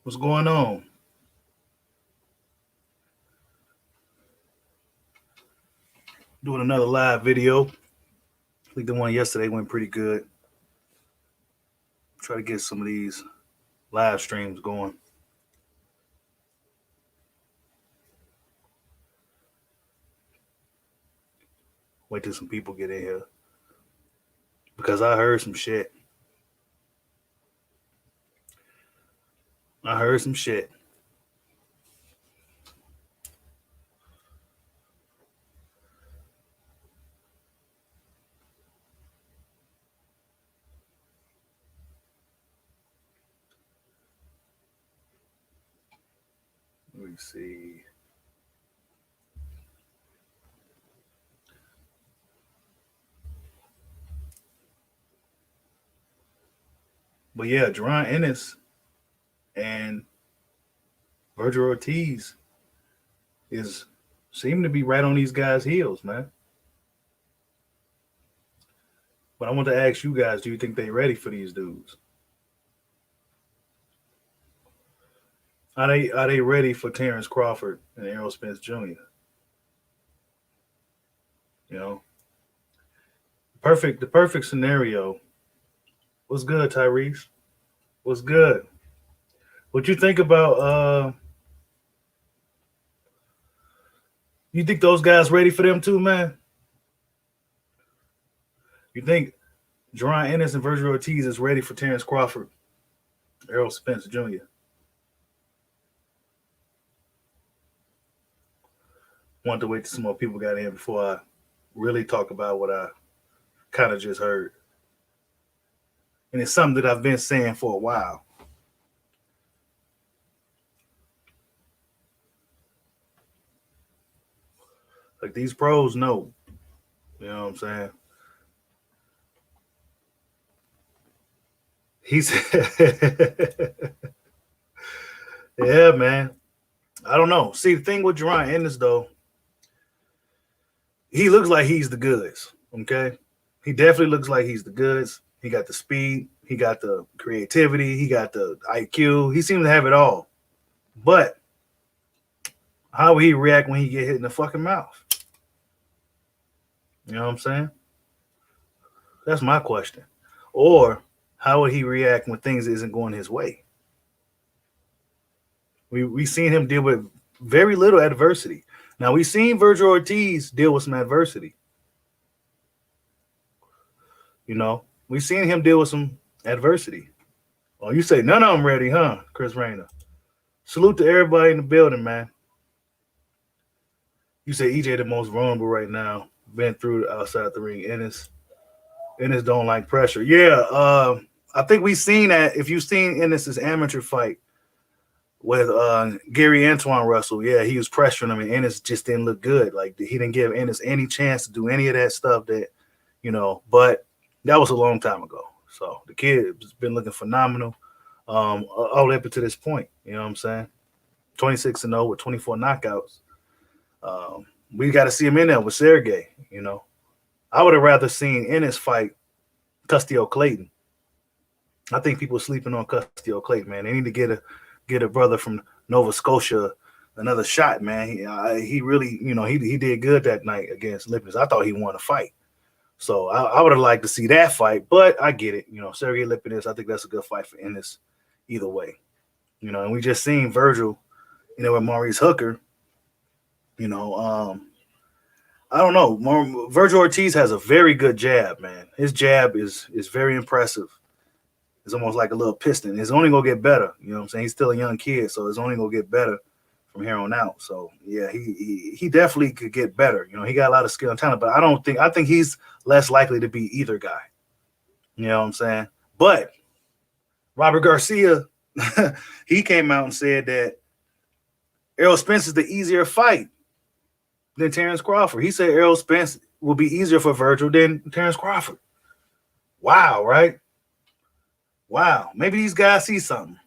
What's going on? Doing another live video. I think the one yesterday went pretty good. Try to get some of these live streams going. Wait till some people get in here. Because I heard some shit. I heard some shit. Let me see. But yeah, Jaron Ennis and Vergil Ortiz is seem to be right on these guys' heels, man. But I want to ask you guys, do you think they ready for these dudes? Are they ready for Terrence Crawford and Errol Spence Jr.? You know, the perfect scenario. What's good, Tyrese? What's good? What you think about you think those guys ready for them too, man? You think Jaron Ennis and Vergil Ortiz is ready for Terrence Crawford, Errol Spence Jr.? Want to wait till some more people got in before I really talk about what I kind of just heard. And it's something that I've been saying for a while. Like these pros know. You know what I'm saying? He's yeah, man. I don't know. See, the thing with Jaron Ennis, though, he looks like he's the goods. Okay. He definitely looks like he's the goods. He got the speed, he got the creativity, he got the IQ. He seems to have it all. But how will he react when he get hit in the fucking mouth? You know what I'm saying? That's my question. Or how would he react when things isn't going his way? We seen him deal with very little adversity. Now we seen Vergil Ortiz deal with some adversity. You know, we seen him deal with some adversity. Oh, you say none of them ready, huh, Chris Rayner? Salute to everybody in the building, man. You say EJ the most vulnerable right now. Been through outside the ring. Ennis don't like pressure. Yeah, I think we seen that. If you've seen Ennis's amateur fight with Gary Antoine Russell, yeah, he was pressuring him, and Ennis just didn't look good. Like he didn't give Ennis any chance to do any of that stuff that, you know, but that was a long time ago. So the kid has been looking phenomenal all up to this point. You know what I'm saying? 26-0 with 24 knockouts. We got to see him in there with Sergey. You know, I would have rather seen Ennis fight Custio Clayton. I think people are sleeping on Custio Clayton, man. They need to get a brother from Nova Scotia another shot, man. He really, you know, he did good that night against Lipnis. I thought he won a fight. So I would have liked to see that fight, but I get it. You know, Sergey Lipnis, I think that's a good fight for Ennis either way. You know, and we just seen Vergil, you know, with Maurice Hooker. You know, I don't know. Vergil Ortiz has a very good jab, man. His jab is very impressive. It's almost like a little piston. It's only gonna get better. You know what I'm saying? He's still a young kid, so it's only gonna get better from here on out. So yeah, he definitely could get better. You know, he got a lot of skill and talent, but I think he's less likely to be either guy. You know what I'm saying? But Robert Garcia, he came out and said that Errol Spence is the easier fight than Terrence Crawford. He said Errol Spence will be easier for Vergil than Terrence Crawford. Wow, right? Wow. Maybe these guys see something.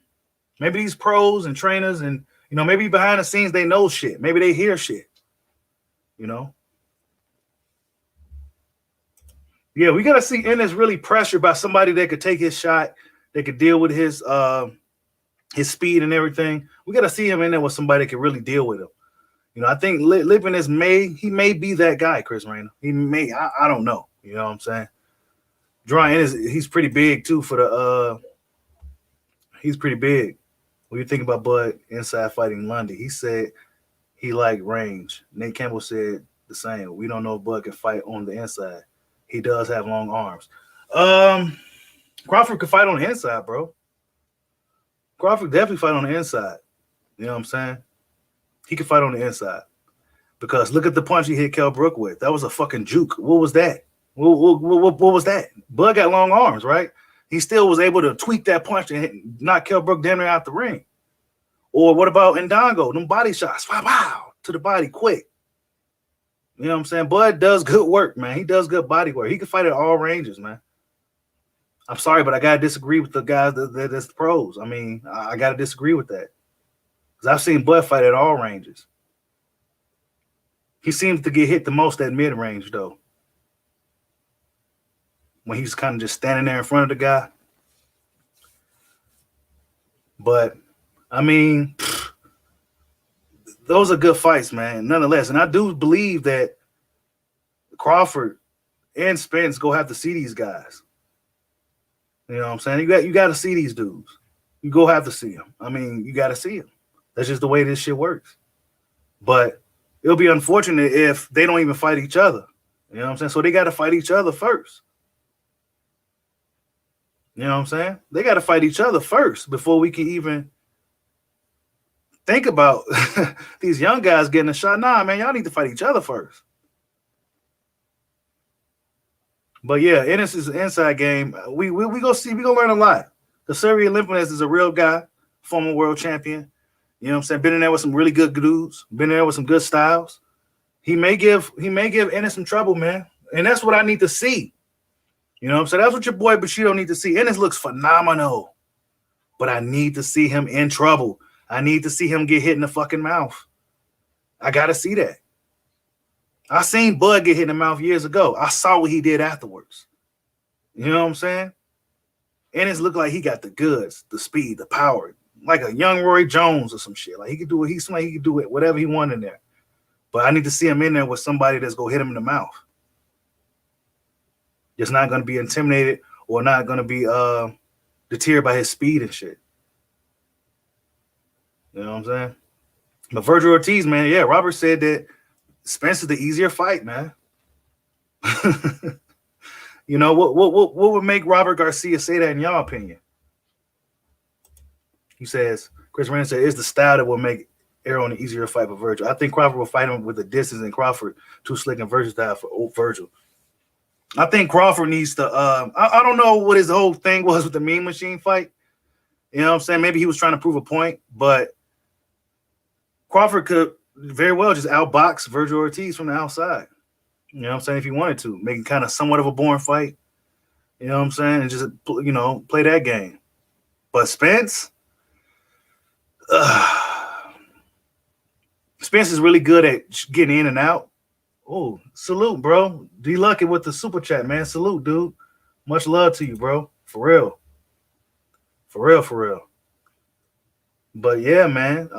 Maybe these pros and trainers and, you know, maybe behind the scenes they know shit. Maybe they hear shit. You know? Yeah, we got to see Ennis really pressured by somebody that could take his shot, that could deal with his his speed and everything. We got to see him in there with somebody that can really deal with him. You know, I think Lipinus may be that guy, Chris Rayner. He may, I don't know. You know what I'm saying? Jaron Ennis, he's pretty big too for the he's pretty big. What do you think about Bud inside fighting Lundy? He said he liked range. Nate Campbell said the same. We don't know if Bud can fight on the inside. He does have long arms. Crawford could fight on the inside, bro. Crawford definitely fight on the inside. You know what I'm saying? He could fight on the inside. Because look at the punch he hit Kell Brook with. That was a fucking juke. What was that? What was that? Bud got long arms, right? He still was able to tweak that punch and knock Kell Brook damn near out the ring. Or what about Ndongo? Them body shots. Wow, to the body quick. You know what I'm saying? Bud does good work, man. He does good body work. He can fight at all ranges, man. I'm sorry, but I got to disagree with the guys that's the pros. I mean, I got to disagree with that. Because I've seen Bud fight at all ranges. He seems to get hit the most at mid-range, though. When he's kind of just standing there in front of the guy. But, I mean, those are good fights, man, nonetheless. And I do believe that Crawford and Spence go have to see these guys. You know what I'm saying? You got to see these dudes. You go have to see them. I mean, you got to see them. That's just the way this shit works. But it'll be unfortunate if they don't even fight each other. You know what I'm saying? So they got to fight each other first. You know what I'm saying? They got to fight each other first before we can even think about these young guys getting a shot. Nah, man, y'all need to fight each other first. But yeah, Ennis is an inside game. We go see. We gonna learn a lot. The Sergey Lipinus is a real guy, former world champion. You know what I'm saying? Been in there with some really good dudes. Been in there with some good styles. He may give Ennis some trouble, man. And that's what I need to see. You know what I'm saying? That's what your boy Bushido need to see. Ennis looks phenomenal. But I need to see him in trouble. I need to see him get hit in the fucking mouth. I gotta see that. I seen Bud get hit in the mouth years ago. I saw what he did afterwards. You know what I'm saying? Ennis looked like he got the goods, the speed, the power, like a young Roy Jones or some shit. Like he could do it. He seemed like he could do it, whatever he wanted in there. But I need to see him in there with somebody that's gonna hit him in the mouth. Just not gonna be intimidated or not gonna be deterred by his speed and shit. You know what I'm saying? But Vergil Ortiz, man, yeah, Robert said that Spence is the easier fight, man. You know, what would make Robert Garcia say that in your opinion? He says, Chris Rand said, it's the style that will make Aaron an easier fight for Vergil. I think Crawford will fight him with the distance, and Crawford too slick and versatile for Vergil. I think Crawford needs to I don't know what his whole thing was with the Mean Machine fight. You know what I'm saying? Maybe he was trying to prove a point, but Crawford could very well just outbox Vergil Ortiz from the outside. You know what I'm saying? If he wanted to, make it kind of somewhat of a boring fight. You know what I'm saying? And just, you know, play that game. But Spence, Spence is really good at getting in and out. Oh, salute, bro. D-Lucky with the super chat, man. Salute, dude. Much love to you, bro. For real. For real, for real. But yeah, man.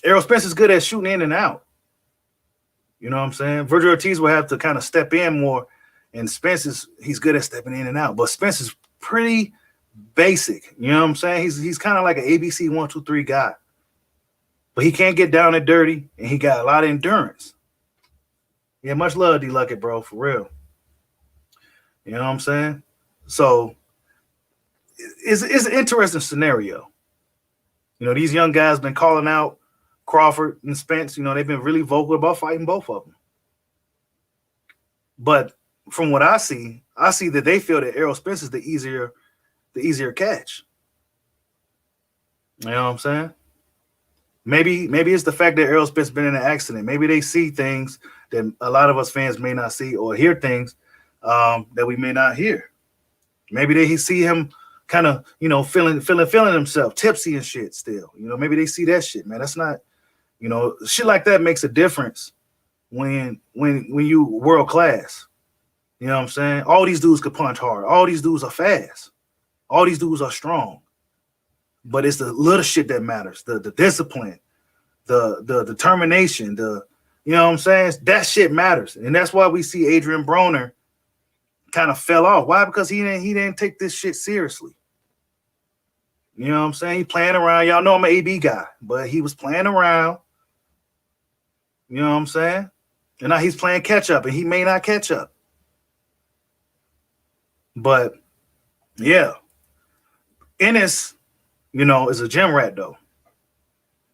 Errol Spence is good at shooting in and out. You know what I'm saying? Vergil Ortiz will have to kind of step in more, and Spence he's good at stepping in and out. But Spence is pretty basic. You know what I'm saying? He's kind of like an ABC 1, 2, 3 guy. But he can't get down and dirty, and he got a lot of endurance. Yeah, much love, D-Lucky, bro, for real. You know what I'm saying? So it's an interesting scenario. You know, these young guys been calling out Crawford and Spence. You know, they've been really vocal about fighting both of them. But from what I see that they feel that Errol Spence is the easier catch. You know what I'm saying? Maybe it's the fact that Errol Spence been in an accident. Maybe they see things that a lot of us fans may not see, or hear things that we may not hear. Maybe they see him kind of, you know, feeling himself tipsy and shit still. You know, maybe they see that shit, man. That's not, you know, shit like that makes a difference when you world class. You know what I'm saying? All these dudes could punch hard. All these dudes are fast. All these dudes are strong. But it's the little shit that matters. The discipline, the determination, you know what I'm saying? That shit matters. And that's why we see Adrian Broner kind of fell off. Why? Because he didn't take this shit seriously. You know what I'm saying? He playing around. Y'all know I'm an AB guy, but he was playing around. You know what I'm saying? And now he's playing catch up, and he may not catch up. But yeah, Ennis, you know, is a gym rat though.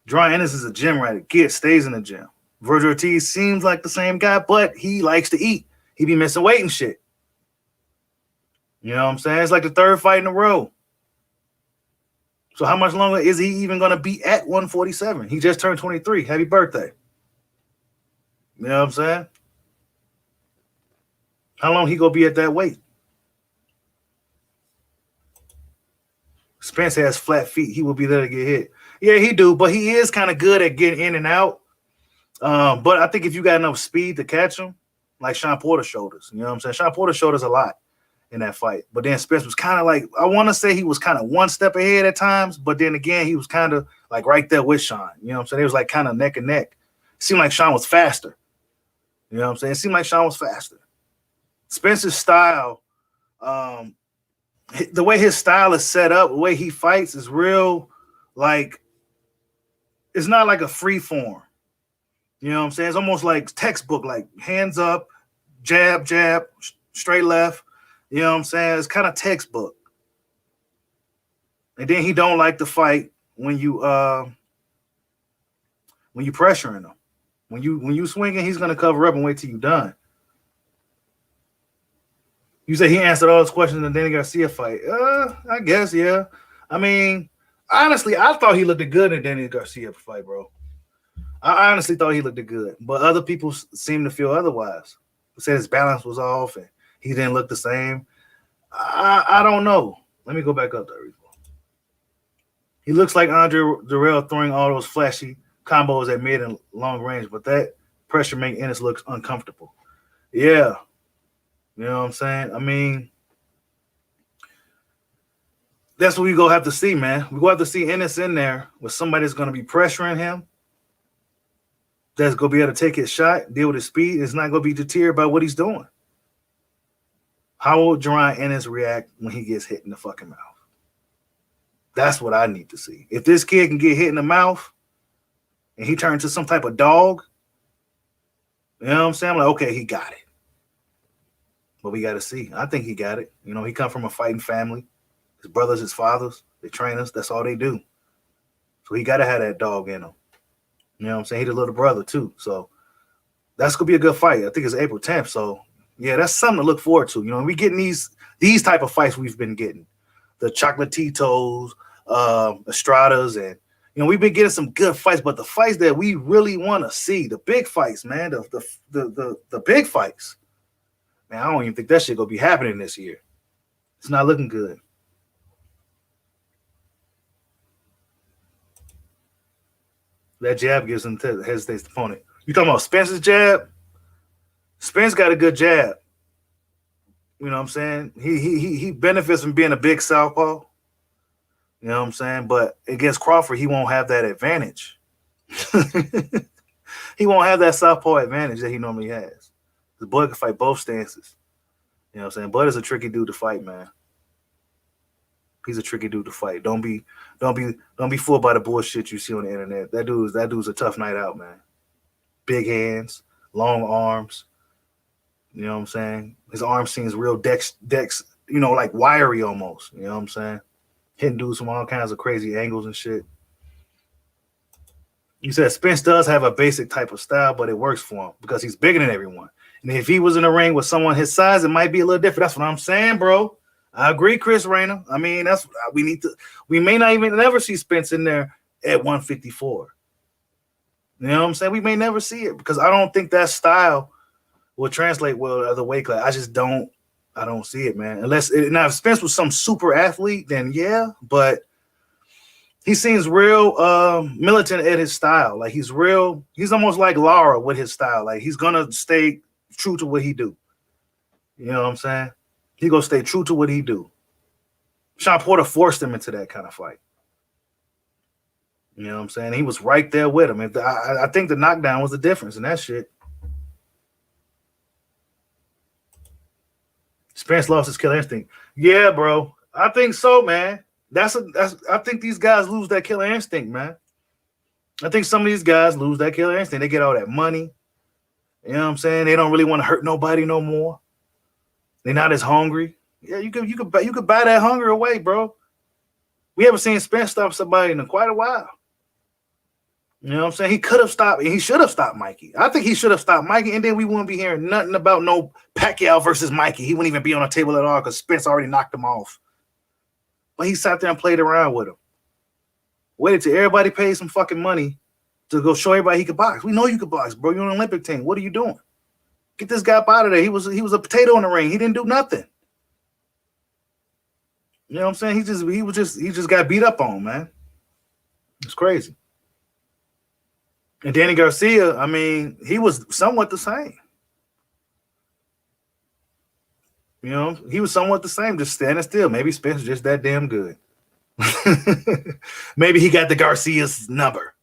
Jaron Ennis is a gym rat. Stays in the gym. Vergil Ortiz seems like the same guy, but he likes to eat. He be missing weight and shit. You know what I'm saying? It's like the third fight in a row. So how much longer is he even going to be at 147? He just turned 23. Happy birthday. You know what I'm saying? How long he going to be at that weight? Spence has flat feet. He will be there to get hit. Yeah, he do, but he is kind of good at getting in and out. But I think if you got enough speed to catch him, like Sean Porter showed us. You know what I'm saying? Sean Porter showed us a lot in that fight. But then Spence was kind of like, I want to say he was kind of one step ahead at times, but then again, he was kind of like right there with Sean. You know what I'm saying? It was like kind of neck and neck. It seemed like Sean was faster. You know what I'm saying? It seemed like Sean was faster. Spence's style, the way his style is set up, the way he fights is real, like, it's not like a free form. You know what I'm saying? It's almost like textbook, like hands up, jab, jab, straight left. You know what I'm saying? It's kind of textbook. And then he don't like to fight when you pressuring him. When you swinging, he's gonna cover up and wait till you done. You say he answered all his questions in the Danny Garcia fight. I guess, yeah. I mean, honestly, I thought he looked good in the Danny Garcia fight, bro. I honestly thought he looked good, but other people seem to feel otherwise. They said his balance was off and he didn't look the same. I don't know. Let me go back up there. He looks like Andre Durrell throwing all those flashy combos at mid and long range, but that pressure makes Ennis look uncomfortable. Yeah. You know what I'm saying? I mean, that's what we go have to see, man. We go have to see Ennis in there with somebody that's going to be pressuring him, that's going to be able to take his shot, deal with his speed. It's not going to be deterred by what he's doing. How will Jaron Ennis react when he gets hit in the fucking mouth? That's what I need to see. If this kid can get hit in the mouth and he turns into some type of dog, you know what I'm saying? I'm like, okay, he got it. But we got to see. I think he got it. You know, he come from a fighting family. His brothers, his fathers, they train us. That's all they do. So he got to have that dog in him. You know what I'm saying? He's a little brother too. So that's going to be a good fight. I think it's April 10th. So, yeah, that's something to look forward to. You know, we getting these type of fights we've been getting. The Chocolatitos, Estradas, and, you know, we've been getting some good fights, but the fights that we really want to see, the big fights, man, the big fights, man, I don't even think that shit going to be happening this year. It's not looking good. That jab gives him hesitates the opponent. You talking about Spence's jab? Spence got a good jab. You know what I'm saying? He benefits from being a big southpaw. You know what I'm saying? But against Crawford, he won't have that advantage. He won't have that southpaw advantage that he normally has. The Bud can fight both stances. You know what I'm saying? Bud is a tricky dude to fight, man. He's a tricky dude to fight. Don't be fooled by the bullshit you see on the internet. That dude's a tough night out, man. Big hands, long arms. You know what I'm saying? His arm seems real dex, you know, like wiry almost. You know what I'm saying? Hitting dudes from all kinds of crazy angles and shit. You said Spence does have a basic type of style, but it works for him because he's bigger than everyone. And if he was in a ring with someone his size, it might be a little different. That's what I'm saying, bro. I agree, Chris Rayner. I mean, that's we may not even never see Spence in there at 154. You know what I'm saying? We may never see it because I don't think that style will translate well to other weight class. I don't see it, man. Now if Spence was some super athlete, then yeah, but he seems real militant at his style. Like he's almost like Lara with his style. Like he's gonna stay true to what he do. You know what I'm saying? He gonna stay true to what he do. Sean Porter forced him into that kind of fight. You know what I'm saying? He was right there with him. I think the knockdown was the difference in that shit. Spence lost his killer instinct. Yeah, bro. I think so, man. I think these guys lose that killer instinct, man. I think some of these guys lose that killer instinct. They get all that money. You know what I'm saying? They don't really want to hurt nobody no more. They're not as hungry. Yeah, you could buy that hunger away, bro. We haven't seen Spence stop somebody in quite a while. You know what I'm saying? He could have stopped, and he should have stopped Mikey. I think he should have stopped Mikey, and then we wouldn't be hearing nothing about no Pacquiao versus Mikey. He wouldn't even be on the table at all because Spence already knocked him off. But he sat there and played around with him. Waited till everybody paid some fucking money to go show everybody he could box. We know you could box, bro. You're on an Olympic team. What are you doing? Get this guy up out of there. He was a potato in the ring. He didn't do nothing. You know what I'm saying? He just got beat up on, man. It's crazy. And Danny Garcia, I mean, he was somewhat the same. You know, he was somewhat the same, just standing still. Maybe Spence just that damn good. Maybe he got the Garcia's number.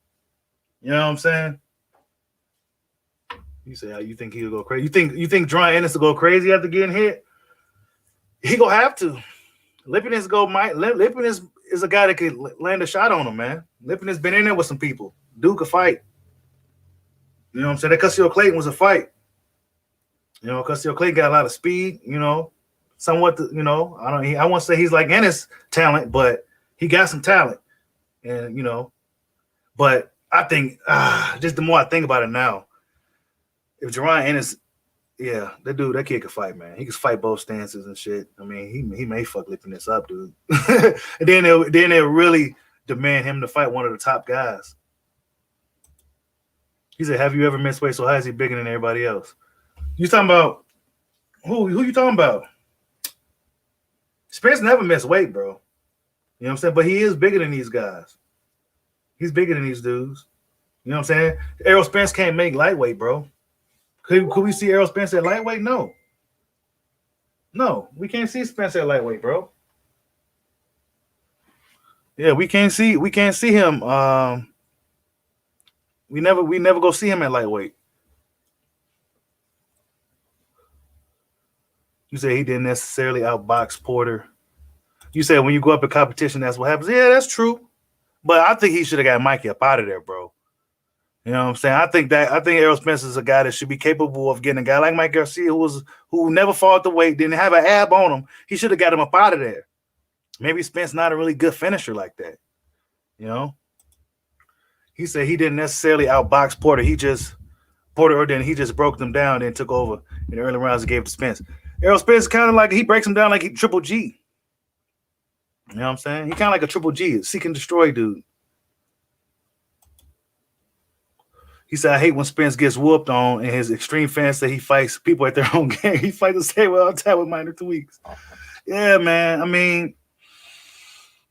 You know what I'm saying? You say, you think he'll go crazy? You think Jaron Ennis will go crazy after getting hit? He gonna have to. Lipinus is a guy that could land a shot on him, man. Lipinus been in there with some people. Dude could fight. You know what I'm saying? That Custio Clayton was a fight. You know, Custio Clayton got a lot of speed, you know, somewhat, I won't say he's like Ennis talent, but he got some talent. And, you know, but I think just the more I think about it now, if Jaron Ennis, that kid could fight, man. He could fight both stances and shit. I mean, he may fuck lifting this up, dude. And then they'll really demand him to fight one of the top guys. He said, "Have you ever missed weight so high? Is he bigger than everybody else?" You talking about who you talking about? Spence never missed weight, bro. You know what I'm saying? But he is bigger than these guys. He's bigger than these dudes. You know what I'm saying? Errol Spence can't make lightweight, bro. Could we see Errol Spence at lightweight? No, we can't see Spence at lightweight, bro. Yeah, we can't see him. We never go see him at lightweight. You say he didn't necessarily outbox Porter. You said when you go up in competition, that's what happens. Yeah, that's true. But I think he should have got Mikey up out of there, bro. You know what I'm saying? I think Errol Spence is a guy that should be capable of getting a guy like Mike Garcia who never fought the weight, didn't have an ab on him. He should have got him up out of there. Maybe Spence not a really good finisher like that. You know? He said he didn't necessarily outbox Porter. He just broke them down and took over in the early rounds and gave it to Spence. Errol Spence kind of like he breaks him down like he Triple G. You know what I'm saying? He kind of like a Triple G, a seek and destroy dude. He said, I hate when Spence gets whooped on, and his extreme fans say he fights people at their own game. He fights the same way all the time with minor tweaks. Yeah, man. I mean,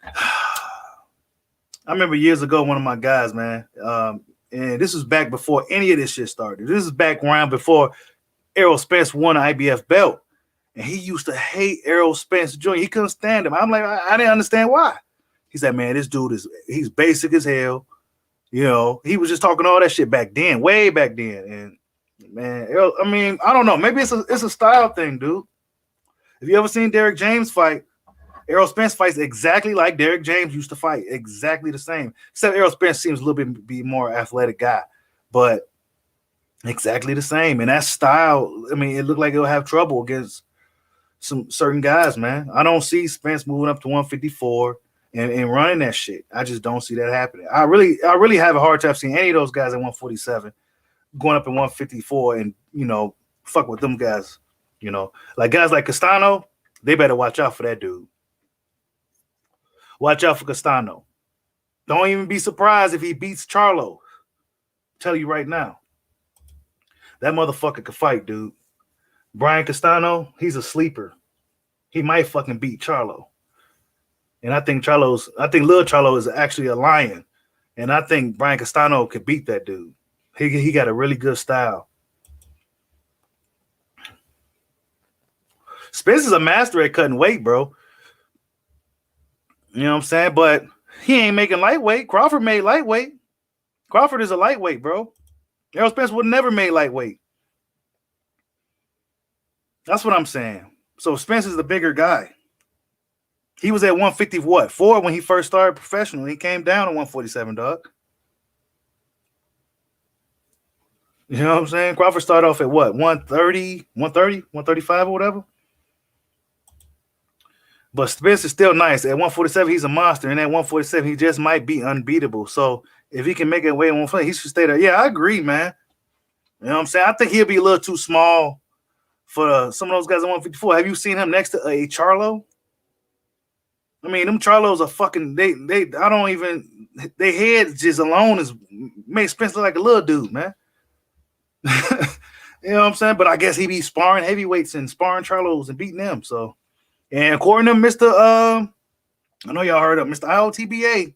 I remember years ago, one of my guys, man, and this was back before any of this shit started. This is back around before Errol Spence won an IBF belt. And he used to hate Errol Spence Jr. He couldn't stand him. I'm like, I didn't understand why. He said, man, this dude he's basic as hell. You know, he was just talking all that shit back then, way back then. And man, Errol, I mean, I don't know. Maybe it's a style thing, dude. Have you ever seen Derek James fight? Errol Spence fights exactly like Derek James used to fight, exactly the same. Except Errol Spence seems a little bit be more athletic guy, but exactly the same. And that style, I mean, it looked like it'll have trouble against some certain guys, man. I don't see Spence moving up to 154 and running that shit. I just don't see that happening. I really have a hard time seeing any of those guys at 147 going up in 154 and, you know, fuck with them guys. You know, like guys like Castano, they better watch out for that dude. Watch out for Castano. Don't even be surprised if he beats Charlo. Tell you right now. That motherfucker could fight, dude. Brian Castano, he's a sleeper. He might fucking beat Charlo. And I think Lil Charlo is actually a lion. And I think Brian Castano could beat that dude. He got a really good style. Spence is a master at cutting weight, bro. You know what I'm saying? But He ain't making lightweight. Crawford made lightweight. Crawford is a lightweight, bro. Errol Spence would never made lightweight. That's what I'm saying. So Spence is the bigger guy. He was at 154 when he first started professional. He came down to 147, dog. You know what I'm saying? Crawford started off at what? 130, 135 or whatever. But Spence is still nice. At 147, he's a monster. And at 147, he just might be unbeatable. So if he can make it way in 140, he should stay there. Yeah, I agree, man. You know what I'm saying? I think he'll be a little too small for some of those guys at 154. Have you seen him next to a Charlo? I mean, them Charlos are fucking, I don't even, their head just alone is made Spence look like a little dude, man. You know what I'm saying? But I guess he be sparring heavyweights and sparring Charlos and beating them. So, and according to Mr. I know y'all heard of Mr. IOTBA,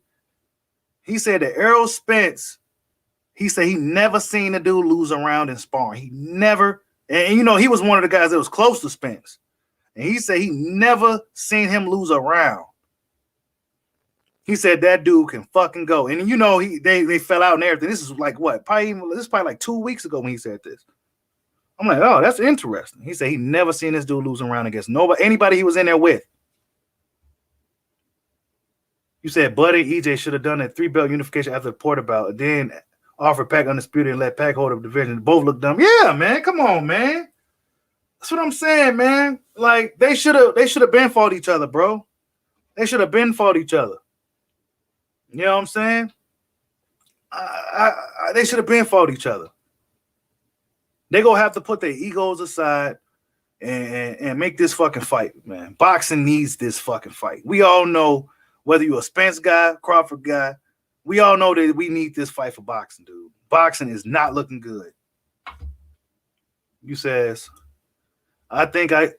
he said that Errol Spence, he said he never seen a dude lose a round in sparring. He never, and you know, he was one of the guys that was close to Spence. And he said he never seen him lose a round. He said that dude can fucking go. And you know, they fell out and everything. This is like what? This is probably like 2 weeks ago when he said this. I'm like, oh, that's interesting. He said he never seen this dude lose a round against anybody he was in there with. You said Buddy EJ should have done a 3-belt unification after the Porter bout, then offered Pac undisputed and let Pac hold up the division. Both look dumb. Yeah, man. Come on, man. That's what I'm saying, man. Like they should have been fought each other, bro. They should have been fought each other. You know what I'm saying? They should have been fought each other. They gonna have to put their egos aside and make this fucking fight, man. Boxing needs this fucking fight. We all know, whether you're a Spence guy, Crawford guy, we all know that we need this fight for boxing, dude. Boxing is not looking good. You says, I think I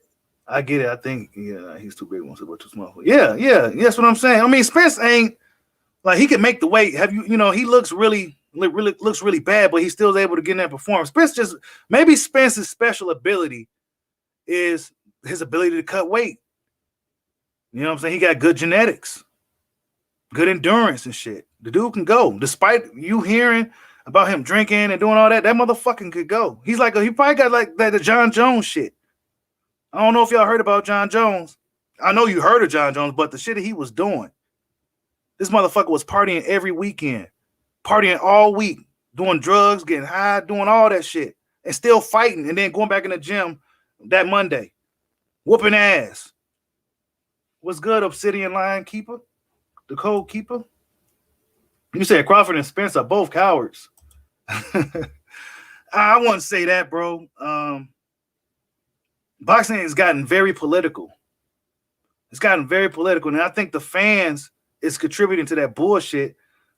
get it. I think, yeah, he's too big, wants to go too small. Yeah, that's what I'm saying. I mean, Spence ain't like he can make the weight. He looks really looks really bad, but he still is able to get in that performance. Maybe Spence's special ability is his ability to cut weight. You know what I'm saying? He got good genetics, good endurance and shit. The dude can go. Despite you hearing about him drinking and doing all that, that motherfucking could go. He probably got like that the John Jones shit. I don't know if y'all heard about John Jones. I know you heard of John Jones, but the shit that he was doing, this motherfucker was partying every weekend, partying all week, doing drugs, getting high, doing all that shit, and still fighting, and then going back in the gym that Monday, whooping ass. What's good, Obsidian Lion Keeper? The Code Keeper? You said Crawford and Spence are both cowards. I wouldn't say that, bro. Boxing has gotten very political. It's gotten very political, and I think the fans is contributing to that bullshit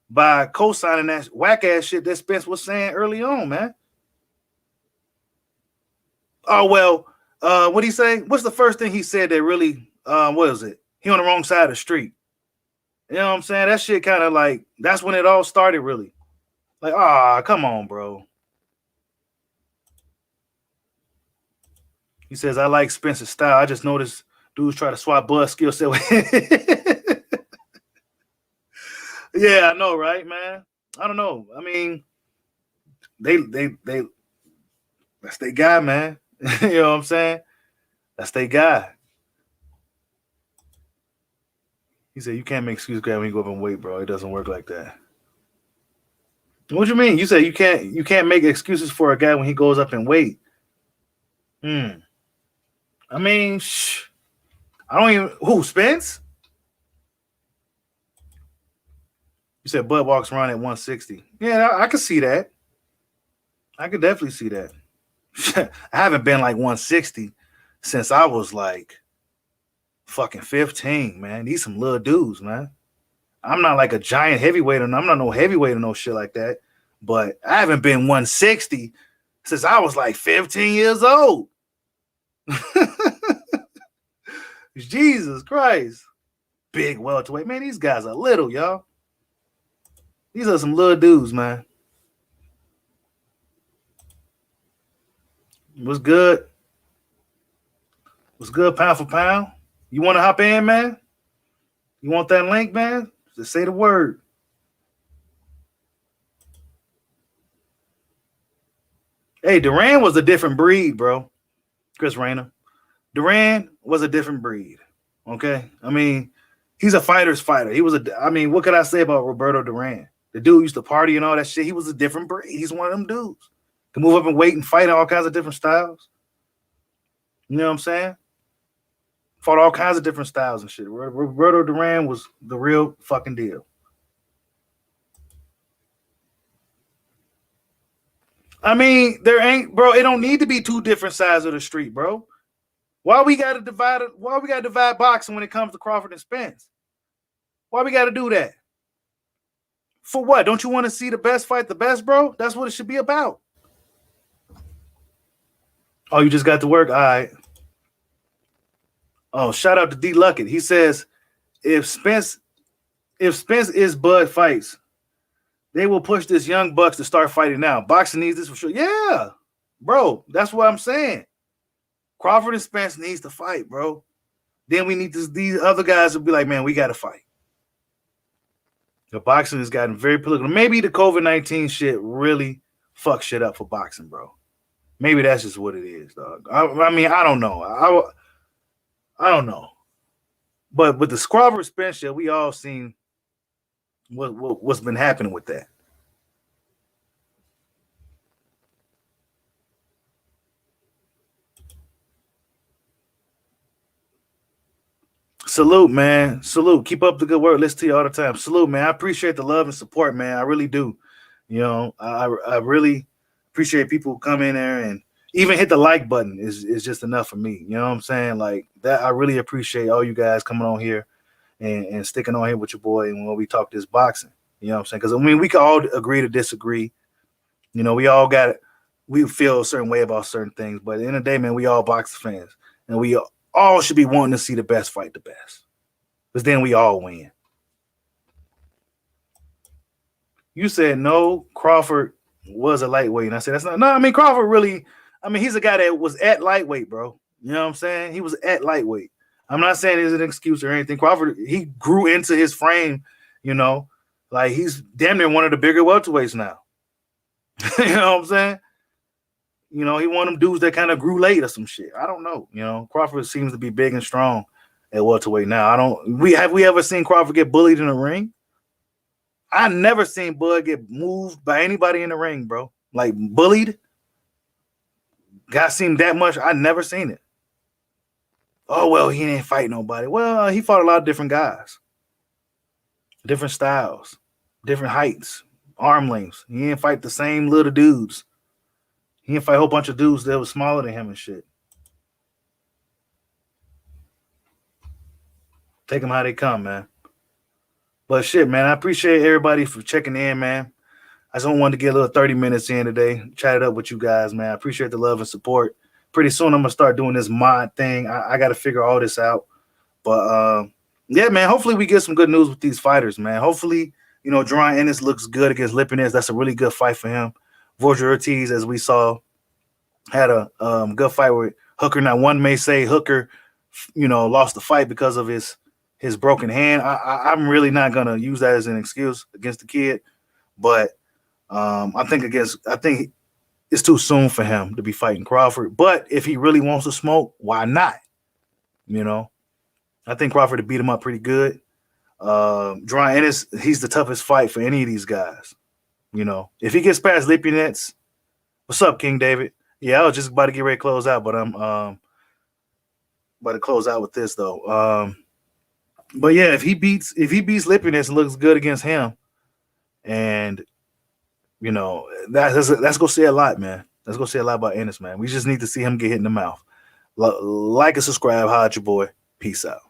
by co-signing that whack-ass shit that Spence was saying early on, man. Oh, well, what'd he say? What's the first thing he said that really, what is it? He on the wrong side of the street. You know what I'm saying? That shit kind of like, that's when it all started, really. Like, come on, bro. He says, I like Spence's style. I just noticed dudes try to swap Bud's skill set. Yeah, I know, right, man? I don't know. I mean, they that's their guy, man. You know what I'm saying? That's their guy. He said, you can't make excuses when you go up in weight, bro. It doesn't work like that. What do you mean? You said you can't make excuses for a guy when he goes up in weight. I mean, I don't even. Who, Spence? You said Bud walks around at 160. Yeah, I could see that. I could definitely see that. I haven't been like 160 since I was like fucking 15, man. These some little dudes, man. I'm not like a giant heavyweight, and I'm not no heavyweight or no shit like that. But I haven't been 160 since I was like 15 years old. Jesus Christ. Big welterweight. Man, these guys are little, y'all. These are some little dudes, man. What's good? What's good, pound for pound? You want to hop in, man? You want that link, man? Just say the word. Hey, Duran was a different breed, bro. Chris Rayner. Duran was a different breed. Okay? I mean, he's a fighter's fighter. I mean, what could I say about Roberto Duran? The dude used to party and all that shit. He was a different breed. He's one of them dudes. Can move up and weight and fight all kinds of different styles. You know what I'm saying? Fought all kinds of different styles and shit. Roberto Duran was the real fucking deal. I mean, there ain't, bro. It don't need to be two different sides of the street, bro. Why we gotta divide boxing when it comes to Crawford and Spence? Why we gotta do that? For what? Don't you want to see the best fight the best, bro? That's what it should be about. Oh, you just got to work? All right. Oh, shout out to D Luckett. He says, if Spence is Bud fights, they will push this young bucks to start fighting now. Boxing needs this for sure. Yeah, bro. That's what I'm saying. Crawford and Spence needs to fight, bro. Then we need these other guys to be like, man, we got to fight. The boxing has gotten very political. Maybe the COVID-19 shit really fucked shit up for boxing, bro. Maybe that's just what it is, dog. I mean, I don't know. I don't know. But with the Crawford Spence shit, we all seen what's been happening with that. Salute, man. Salute. Keep up the good work. Listen to you all the time. Salute, man. I appreciate the love and support, man. I really do. You know, I really appreciate people who come in there and even hit the like button is just enough for me. You know what I'm saying? Like that, I really appreciate all you guys coming on here and sticking on here with your boy and when we talk this boxing. You know what I'm saying? Because I mean, we can all agree to disagree. You know, we feel a certain way about certain things, but at the end of the day, man, we all boxing fans, and we all should be wanting to see the best fight the best, because then we all win. You said no, Crawford was a lightweight, and I said that's not. No, I mean Crawford really. I mean he's a guy that was at lightweight, bro. You know what I'm saying? He was at lightweight. I'm not saying it's an excuse or anything. Crawford, he grew into his frame. You know, like he's damn near one of the bigger welterweights now. You know what I'm saying? You know, he one of them dudes that kind of grew late or some shit. I don't know. You know, Crawford seems to be big and strong at welterweight now. Have we ever seen Crawford get bullied in the ring? I never seen Bud get moved by anybody in the ring, bro. Like bullied. Got seen that much. I never seen it. Oh, well, he didn't fight nobody. Well, he fought a lot of different guys. Different styles. Different heights. Arm lengths. He didn't fight the same little dudes. He didn't fight a whole bunch of dudes that was smaller than him and shit. Take them how they come, man. But shit, man, I appreciate everybody for checking in, man. I just want to get a little 30 minutes in today. Chat it up with you guys, man. I appreciate the love and support. Pretty soon I'm going to start doing this mod thing. I got to figure all this out. But, yeah, man, hopefully we get some good news with these fighters, man. Hopefully, you know, Jaron Ennis looks good against Lipinets. That's a really good fight for him. Vergil Ortiz, as we saw, had a good fight with Hooker. Now, one may say Hooker, you know, lost the fight because of his broken hand. I'm really not going to use that as an excuse against the kid. But I think it's too soon for him to be fighting Crawford. But if he really wants to smoke, why not? You know, I think Crawford would beat him up pretty good. Jaron Ennis, he's the toughest fight for any of these guys. You know, if he gets past Lipinets, what's up, King David? Yeah, I was just about to get ready to close out, but I'm about to close out with this though. But yeah, if he beats Lipinets and looks good against him, and you know, that's gonna say a lot, man. That's gonna say a lot about Ennis, man. We just need to see him get hit in the mouth. Like and subscribe. Holla at your boy. Peace out.